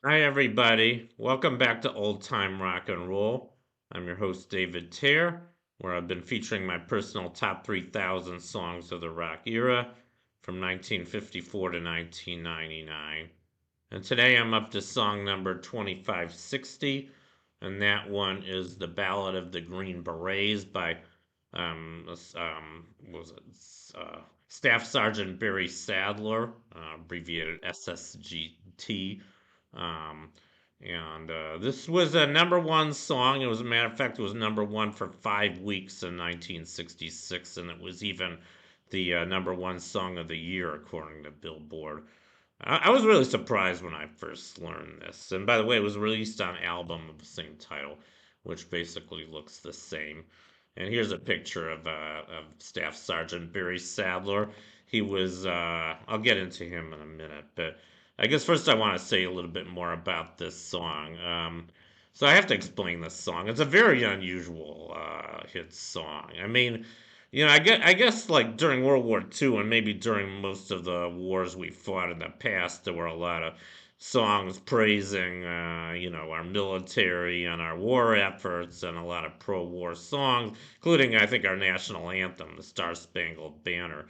Hi, everybody. Welcome back to Old Time Rock and Roll. I'm your host, David Tear, where I've been featuring my personal top 3,000 songs of the rock era from 1954 to 1999. And today I'm up to song number 2560, and that one is The Ballad of the Green Berets by, was it, Staff Sergeant Barry Sadler, abbreviated SSGT. Um, and this was a number one song. It was, a matter of fact, it was number one for 5 weeks in 1966, and it was even the number one song of the year according to Billboard. I was really surprised when I first learned this. And by the way, it was released on album of the same title, which basically looks the same. And here's a picture of Staff Sergeant Barry Sadler. I'll get into him in a minute, but I guess first I want to say a little bit more about this song. So I have to explain this song. It's a very unusual hit song. I mean, I guess like during World War II and maybe during most of the wars we fought in the past, there were a lot of songs praising, our military and our war efforts, and a lot of pro-war songs, including I think our national anthem, the Star Spangled Banner.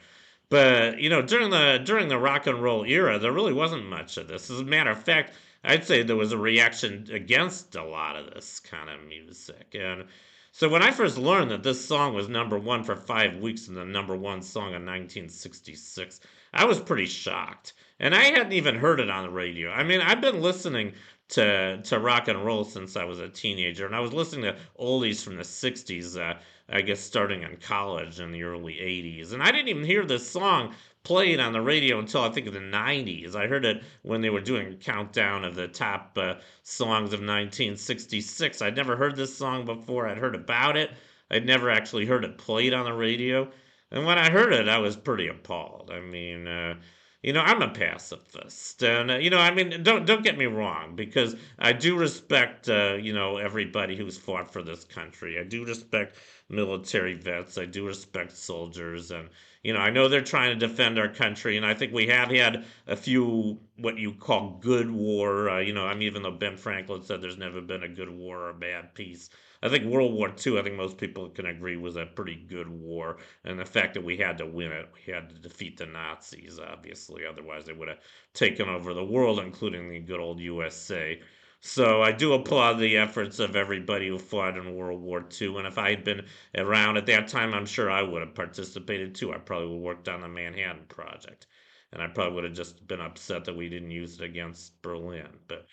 But during the rock and roll era, there really wasn't much of this. As a matter of fact, I'd say there was a reaction against a lot of this kind of music. And so when I first learned that this song was number one for 5 weeks and the number one song in 1966, I was pretty shocked. And I hadn't even heard it on the radio. I mean, I've been listening to rock and roll since I was a teenager, and I was listening to oldies from the 60s, I guess starting in college in the early 80s. And I didn't even hear this song played on the radio until I think of the 90s. I heard it when they were doing a countdown of the top songs of 1966. I'd never heard this song before. I'd heard about it. I'd never actually heard it played on the radio. And when I heard it, I was pretty appalled. I mean, I'm a pacifist, and I mean, don't get me wrong, because I do respect, everybody who's fought for this country. I do respect military vets. I do respect soldiers, and I know they're trying to defend our country, and I think we have had a few what you call good war. I mean, even though Ben Franklin said there's never been a good war or a bad peace, I think World War II, I think most people can agree, was a pretty good war. And the fact that we had to win it, we had to defeat the Nazis, obviously. Otherwise, they would have taken over the world, including the good old USA. So I do applaud the efforts of everybody who fought in World War II. And if I had been around at that time, I'm sure I would have participated too. I probably would have worked on the Manhattan Project. And I probably would have just been upset that we didn't use it against Berlin. But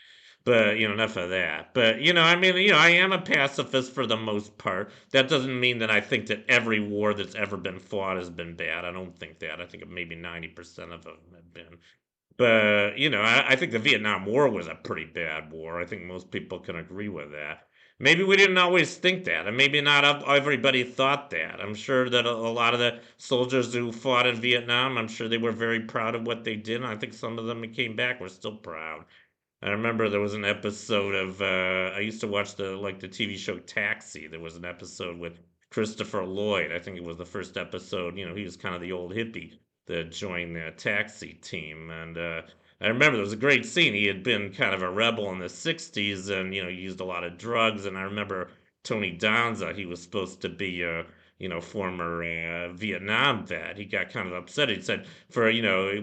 enough of that. But I mean, I am a pacifist for the most part. That doesn't mean that I think that every war that's ever been fought has been bad. I don't think that. I think maybe 90% of them have been. But I think the Vietnam War was a pretty bad war. I think most people can agree with that. Maybe we didn't always think that, and maybe not everybody thought that. I'm sure that a lot of the soldiers who fought in Vietnam, I'm sure they were very proud of what they did. And I think some of them who came back were still proud. I remember there was an episode of I used to watch the TV show Taxi. There was an episode with Christopher Lloyd. I think it was the first episode. He was kind of the old hippie that joined the taxi team. And I remember there was a great scene. He had been kind of a rebel in the 60s and he used a lot of drugs. And I remember Tony Danza, he was supposed to be former Vietnam vet. He got kind of upset. He said, for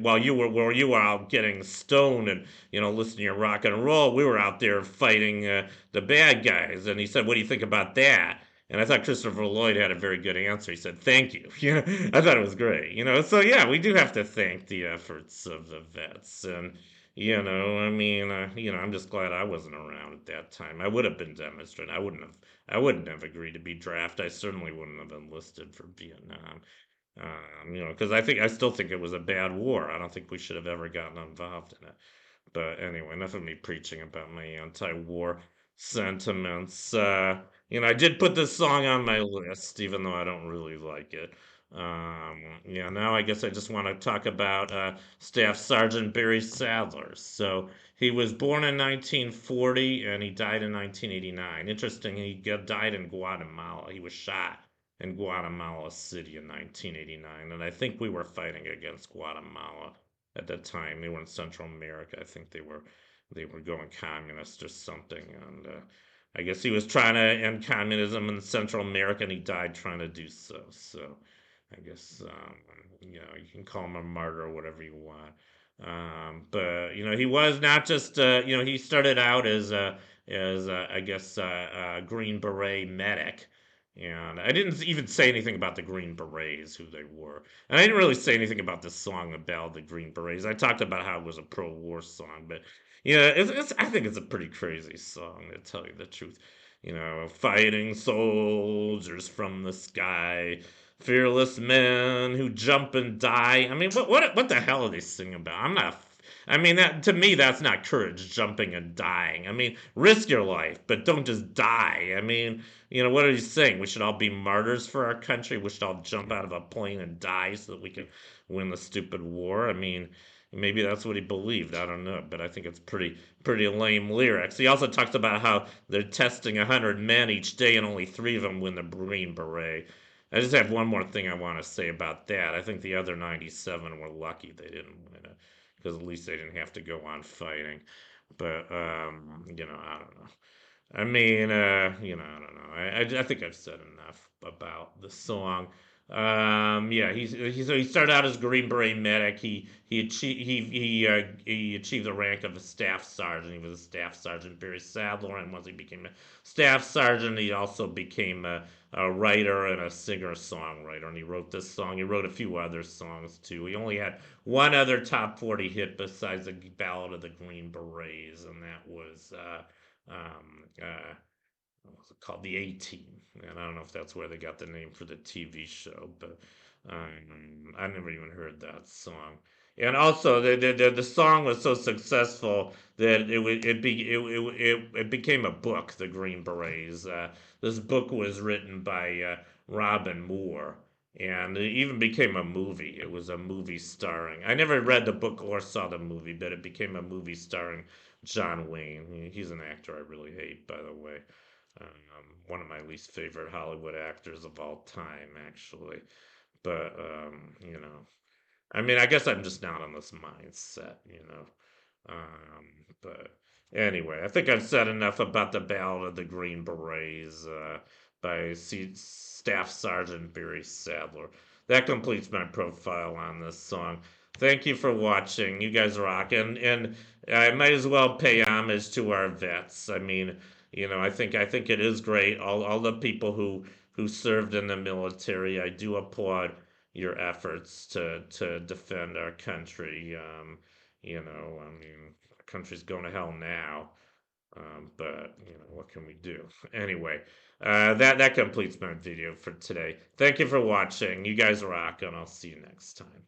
while you were out getting stoned and listening to rock and roll, we were out there fighting the bad guys. And he said, "What do you think about that?" And I thought Christopher Lloyd had a very good answer. He said, "Thank you." I thought it was great. So yeah, we do have to thank the efforts of the vets. And I mean, I'm just glad I wasn't around at that time. I would have been demonstrating. I wouldn't have agreed to be drafted. I certainly wouldn't have enlisted for Vietnam. Because I still think it was a bad war. I don't think we should have ever gotten involved in it. But anyway, enough of me preaching about my anti-war sentiments. I did put this song on my list, even though I don't really like it. Yeah, now I guess I just want to talk about Staff Sergeant Barry Sadler. So he was born in 1940 and he died in 1989. Interesting, he died in Guatemala. He was shot in Guatemala City in 1989, and I think we were fighting against Guatemala at that time. They were in Central America. I think they were. they were going communist or something. And I guess he was trying to end communism in Central America, and he died trying to do so. So I guess you can call him a martyr or whatever you want. But he was not just he started out as I guess a Green Beret medic. And I didn't even say anything about the Green Berets, who they were. And I didn't really say anything about this song, The Ballad of the Green Berets. I talked about how it was a pro-war song, but I think it's a pretty crazy song, to tell you the truth. Fighting soldiers from the sky, fearless men who jump and die. I mean, what the hell are they singing about? I'm not. I mean, that to me, that's not courage, jumping and dying. I mean, risk your life, but don't just die. I mean, what are you saying? We should all be martyrs for our country. We should all jump out of a plane and die so that we can win the stupid war. I mean, maybe that's what he believed. I don't know, but I think it's pretty lame lyrics. He also talks about how they're testing 100 men each day and only three of them win the Green Beret. I just have one more thing I want to say about that. I think the other 97 were lucky they didn't win it because at least they didn't have to go on fighting. But I don't know. I mean, I don't know. I think I've said enough about the song. Yeah, he started out as a Green Beret medic. He achieved the rank of a staff sergeant. He was a staff sergeant, Barry Sadler, and once he became a staff sergeant, he also became a writer and a singer songwriter. And he wrote this song. He wrote a few other songs too. He only had one other top 40 hit besides the Ballad of the Green Berets, and that was um, uh, what was it called? The A Team. And I don't know if that's where they got the name for the TV show, but I never even heard that song. And also, the song was so successful that it became a book, The Green Berets. This book was written by Robin Moore, and it even became a movie. It was a movie starring. I never read the book or saw the movie, but it became a movie starring John Wayne. He's an actor I really hate, by the way. One of my least favorite Hollywood actors of all time, actually. But I mean, I guess I'm just not on this mindset. But anyway, I think I've said enough about the Ballad of the Green Berets by Staff Sergeant Barry Sadler. That completes my profile on this song. Thank you for watching. You guys rock, and I might as well pay homage to our vets. I mean, I think it is great. All the people who served in the military. I do applaud your efforts to defend our country. I mean, our country's going to hell now. But what can we do? Anyway, that completes my video for today. Thank you for watching. You guys rock, and I'll see you next time.